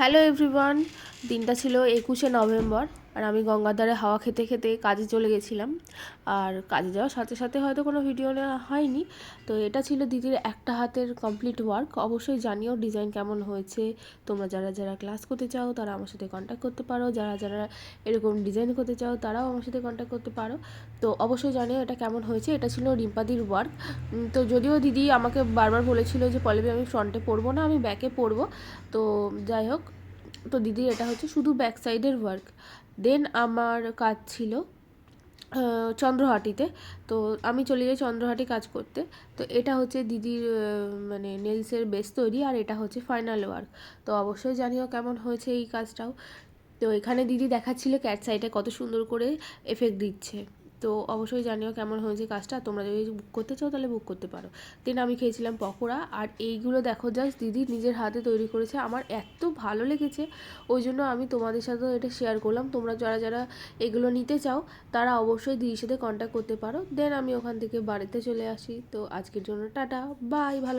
Hello everyone, দিনটা ছিল 21শে November আর আমি গঙ্গার ধারে হাওয়া খেতে খেতে কাজে চলে গেছিলাম। আর কাজে যাওয়ার সাথে সাথে হয়তো কোনো ভিডিও নেওয়া হয়নি। তো এটা ছিল দিদির একটা হাতের কমপ্লিট ওয়ার্ক। অবশ্যই জানিও ডিজাইন কেমন হয়েছে। তোমরা যারা যারা ক্লাস করতে চাও তারা আমার সাথে কন্ট্যাক্ট করতে পারো, যারা যারা এরকম ডিজাইন করতে চাও তারাও আমার সাথে কন্ট্যাক্ট করতে পারো। তো অবশ্যই জানিও এটা কেমন হয়েছে। এটা ছিল রিম্পাদির ওয়ার্ক। তো যদিও দিদি আমাকে বারবার বলেছিল যে পল্লবী আমি ফ্রন্টে পরবো না, আমি ব্যাকে পরবো। তো যাই হোক, তো দিদির এটা হচ্ছে শুধু ব্যাক সাইডের ওয়ার্ক। দেন আমার কাজ ছিল চন্দ্রহাটিতে। তো আমি চলে যাই চন্দ্রহাটি কাজ করতে। তো এটা হচ্ছে দিদির মানে নেলসের বেস তৈরি, আর এটা হচ্ছে ফাইনাল ওয়ার্ক। তো অবশ্যই জানিও কেমন হয়েছে এই কাজটাও। তো এখানে দিদি দেখাচ্ছিল ক্যাট সাইডে কত সুন্দর করে এফেক্ট দিচ্ছে। তো অবশ্যই জানিও কেমন হয়েছে কাজটা। তোমরা যদি বুক করতে চাও তাহলে বুক করতে পারো। দেন আমি খেয়েছিলাম পকোড়া, আর এইগুলো দেখো জাস্ট দিদি নিজের হাতে তৈরি করেছে। আমার এত ভালো লেগেছে, ওই জন্য আমি তোমাদের সাথেও এটা শেয়ার করলাম। তোমরা যারা যারা এগুলো নিতে চাও তারা অবশ্যই দিদির সাথে কন্ট্যাক্ট করতে পারো। দেন আমি ওখান থেকে বাড়িতে চলে আসি। তো আজকের জন্য টাটা, বাই। ভালো